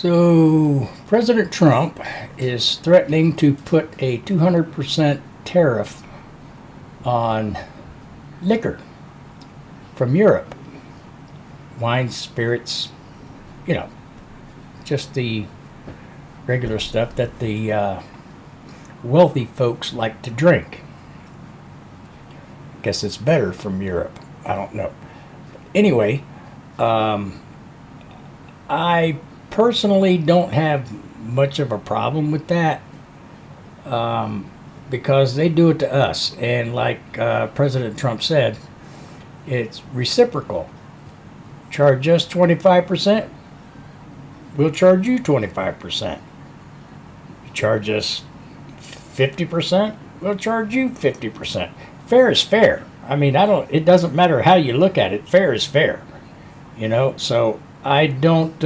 So, President Trump is threatening to put a 200% tariff on liquor from Europe. Wine, spirits, you know, just the regular stuff that the wealthy folks like to drink. Guess it's better from Europe. I don't know. Anyway, I personally don't have much of a problem with that because they do it to us. And like President Trump said, it's reciprocal. Charge us 25%, we'll charge you 25%. You charge us 50%, we'll charge you 50%. Fair is fair. I mean, it doesn't matter how you look at it. Fair is fair. You know, so I don't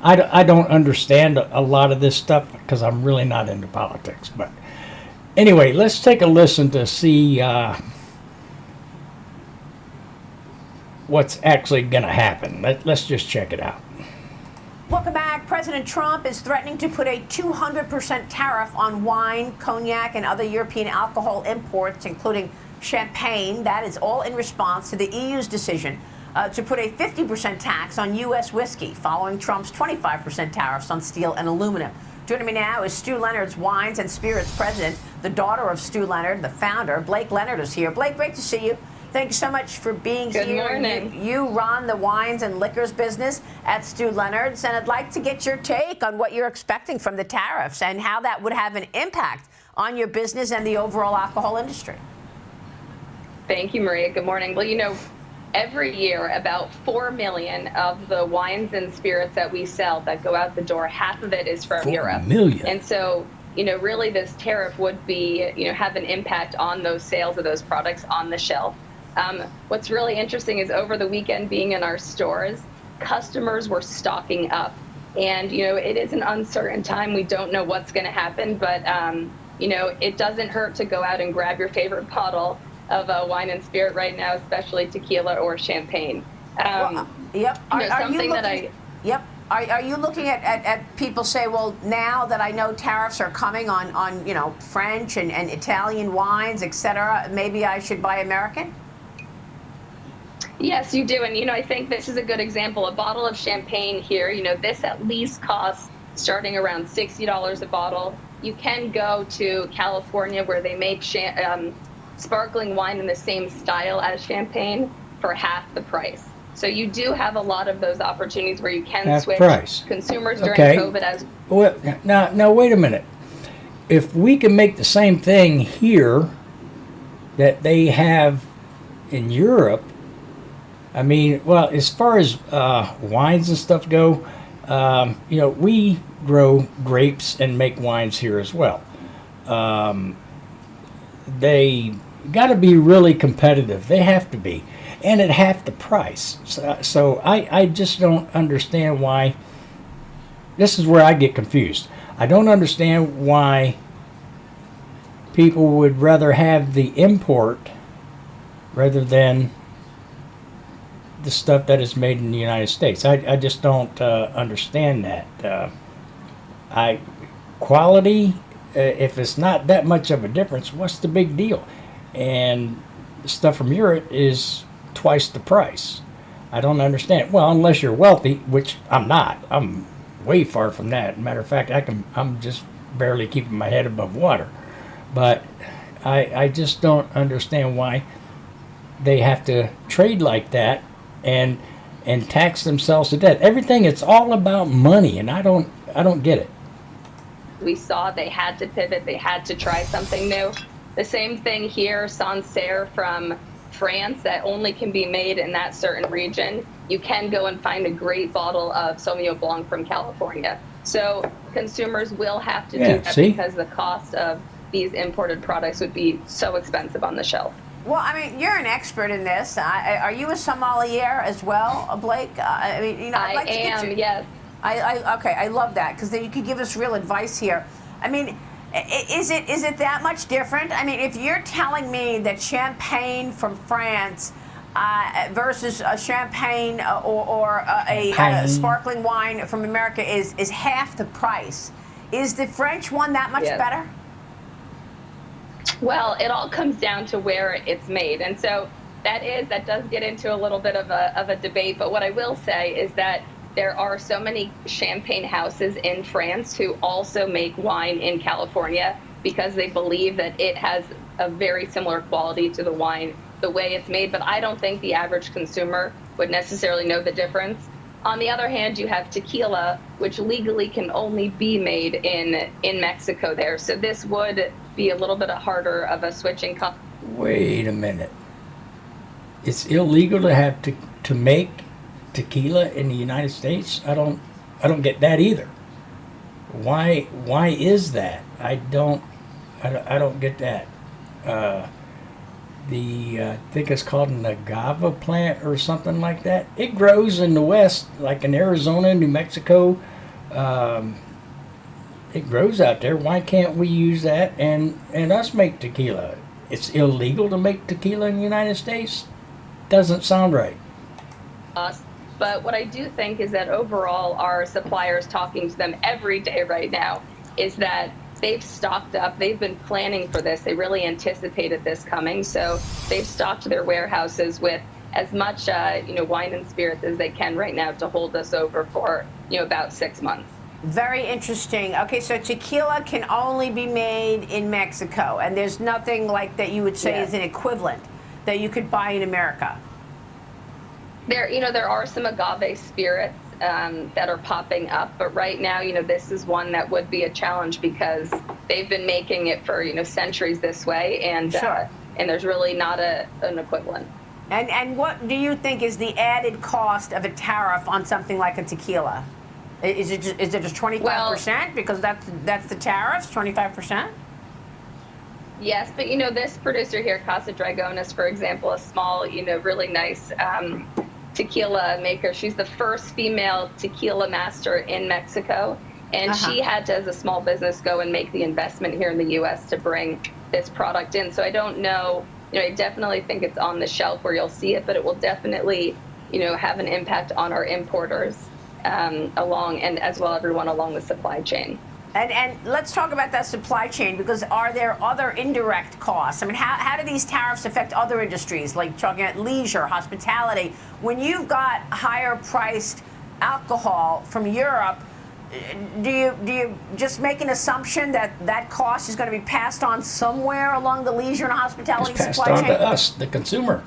understand a lot of this stuff because I'm really not into politics. But anyway, let's take a listen to see what's actually going to happen. Let's just check it out. Welcome back. President Trump is threatening to put a 200% tariff on wine, cognac, and other European alcohol imports, including champagne. That is all in response to the EU's decision to put a 50% tax on U.S. whiskey, following Trump's 25% tariffs on steel and aluminum. Joining me now is Stu Leonard's Wines and Spirits president, the daughter of Stu Leonard, the founder. Blake Leonard is here. Blake, great to see you. Thank you so much for being here. Good morning. You run the wines and liquors business at Stu Leonard's, and I'd like to get your take on what you're expecting from the tariffs and how that would have an impact on your business and the overall alcohol industry. Thank you, Maria. Good morning. Well, you know, every year about 4 million of the wines and spirits that we sell that go out the door, half of it is from 4 Europe. million. And so, you know, really this tariff would be, you know, have an impact on those sales of those products on the shelf. What's really interesting is over the weekend, being in our stores, customers were stocking up. And, you know, it is an uncertain time. We don't know what's going to happen, but, you know, it doesn't hurt to go out and grab your favorite bottle of wine and spirit right now, especially tequila or champagne. Yep. Are you looking at people say, well, now that I know tariffs are coming on you know, French and Italian wines, et cetera, maybe I should buy American? Yes, you do. And, you know, I think this is a good example. A bottle of champagne here, you know, this at least costs starting around $60 a bottle. You can go to California where they make sparkling wine in the same style as champagne for half the price. So you do have a lot of those opportunities where you can Half switch price. consumers during Okay. COVID as Well, now wait a minute. If we can make the same thing here that they have in Europe, I mean, well, as far as wines and stuff go, you know, we grow grapes and make wines here as well. They got to be really competitive. They have to be, and at half the price. So I just don't understand why. This is where I get confused. I don't understand why people would rather have the import rather than the stuff that is made in the United States. I just don't understand that. Quality, if it's not that much of a difference, what's the big deal? And the stuff from Europe is twice the price. I don't understand. Well, unless you're wealthy, which I'm not. I'm way far from that. Matter of fact, I'm just barely keeping my head above water. But I just don't understand why they have to trade like that and tax themselves to death. Everything, it's all about money, and I don't get it. we saw they had to pivot, they had to try something new. The same thing here, Sancerre from France that only can be made in that certain region. You can go and find a great bottle of Sauvignon Blanc from California. So consumers will have to do that because the cost of these imported products would be so expensive on the shelf. Well, I mean, you're an expert in this. Are you a sommelier as well, Blake? I mean, you know, I'd like to get you. Yes. Okay, I love that, because then you could give us real advice here. I mean, is it that much different? I mean, if you're telling me that champagne from France versus a champagne or a Champagne. sparkling wine from America is half the price. Is the French one that much Yes. better? Well, it all comes down to where it's made. And so that does get into a little bit of a debate. But what I will say is that there are so many champagne houses in France who also make wine in California because they believe that it has a very similar quality to the wine, the way it's made. But I don't think the average consumer would necessarily know the difference. On the other hand, you have tequila, which legally can only be made in Mexico there. So this would be a little bit harder of a switching. Wait a minute. It's illegal to make tequila in the United States? I don't get that either. Why is that? I don't get that. I think it's called an agave plant or something like that. It grows in the West, like in Arizona, New Mexico. It grows out there. Why can't we use that and us make tequila? It's illegal to make tequila in the United States? Doesn't sound right. But what I do think is that overall, our suppliers, talking to them every day right now, is that they've stocked up. They've been planning for this. They really anticipated this coming. So they've stocked their warehouses with as much wine and spirits as they can right now to hold us over for about 6 months. Very interesting. Okay, so tequila can only be made in Mexico, and there's nothing like that you would say is an equivalent that you could buy in America. There are some agave spirits that are popping up, but right now, this is one that would be a challenge because they've been making it for centuries this way, and and there's really not an equivalent. And what do you think is the added cost of a tariff on something like a tequila? Is it just 25%? Because that's the tariffs, 25%? Yes, but this producer here, Casa Dragones, for example, a small, really nice tequila maker. She's the first female tequila master in Mexico, and she had to, as a small business, go and make the investment here in the U.S. to bring this product in. So I don't know. I definitely think it's on the shelf where you'll see it, but it will definitely, have an impact on our importers along, and as well everyone along the supply chain. And let's talk about that supply chain, because are there other indirect costs? I mean, how do these tariffs affect other industries, like talking about leisure, hospitality? When you've got higher priced alcohol from Europe, do you just make an assumption that cost is going to be passed on somewhere along the leisure and hospitality It's passed supply on chain? to us, the consumer.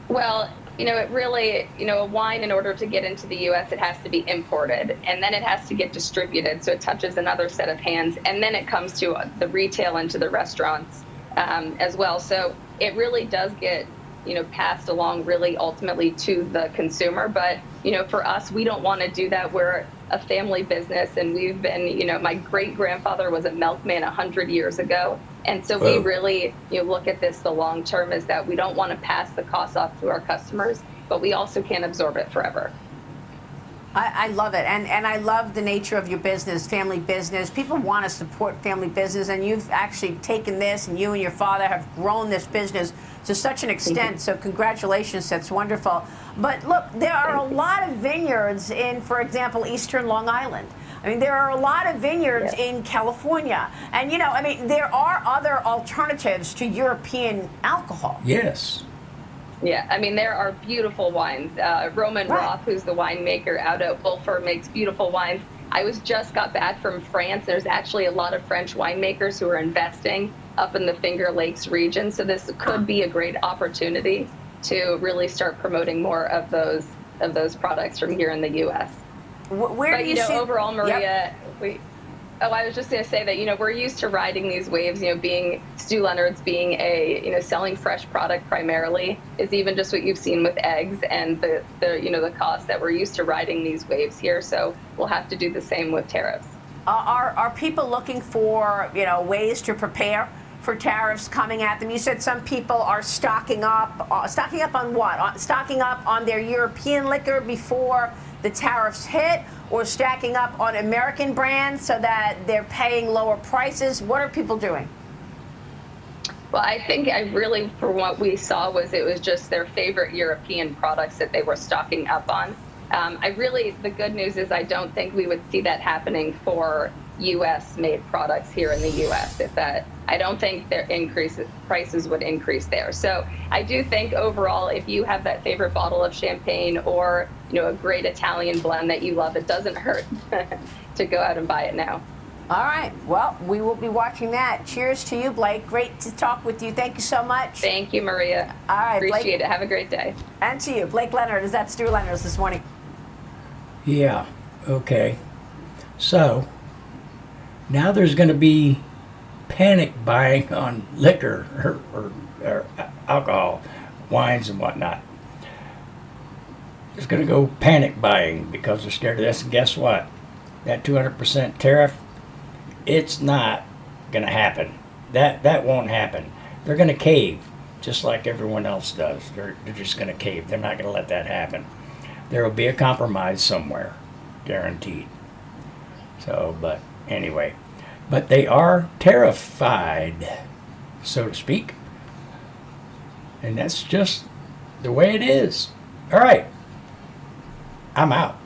Well, it really, a wine, in order to get into the U.S., it has to be imported, and then it has to get distributed, so it touches another set of hands, and then it comes to the retail and to the restaurants as well. So it really does get, passed along really ultimately to the consumer. But, for us, we don't want to do that. We're a family business, and we've been, my great-grandfather was a milkman 100 years ago. And so we really look at this the long term, is that we don't want to pass the cost off to our customers, but we also can't absorb it forever. I love it. And I love the nature of your business, family business. People want to support family business, and you've actually taken this, and you and your father have grown this business to such an extent. So congratulations, that's wonderful. But look, there are a lot of vineyards in, for example, eastern Long Island. I mean, there are a lot of vineyards in California. And, there are other alternatives to European alcohol. Yes. Yeah, there are beautiful wines. Roman Roth, who's the winemaker out of Wolford, makes beautiful wines. I just got back from France. There's actually a lot of French winemakers who are investing up in the Finger Lakes region. So this could be a great opportunity to really start promoting more of those products from here in the U.S. Where do you see overall, Maria? I was just going to say that we're used to riding these waves. Being Stu Leonard's, being a selling fresh product primarily, is even just what you've seen with eggs and the cost that we're used to riding these waves here. So we'll have to do the same with tariffs. Are people looking for ways to prepare for tariffs coming at them? You said some people are stocking up. Stocking up on what? Stocking up on their European liquor before the tariffs hit, or stacking up on American brands so that they're paying lower prices? What are people doing? Well, I think I really, for what we saw, was it was just their favorite European products that they were stocking up on. The good news is I don't think we would see that happening for U.S. made products here in the U.S. I don't think prices would increase there. So I do think overall, if you have that favorite bottle of champagne or, a great Italian blend that you love, it doesn't hurt to go out and buy it now. All right. Well, we will be watching that. Cheers to you, Blake. Great to talk with you. Thank you so much. Thank you, Maria. All right, Appreciate it. Have a great day. And to you, Blake Leonard. Is that Stu Leonard's this morning? Yeah, okay. So, now there's going to be panic buying on liquor or alcohol, wines and whatnot. There's going to go panic buying because they're scared of this. And guess what? That 200% tariff, it's not going to happen. That won't happen. They're going to cave, just like everyone else does. They're just going to cave. They're not going to let that happen. There will be a compromise somewhere, guaranteed. So, but anyway, but they are tariff-IED, so to speak. And that's just the way it is. All right, I'm out.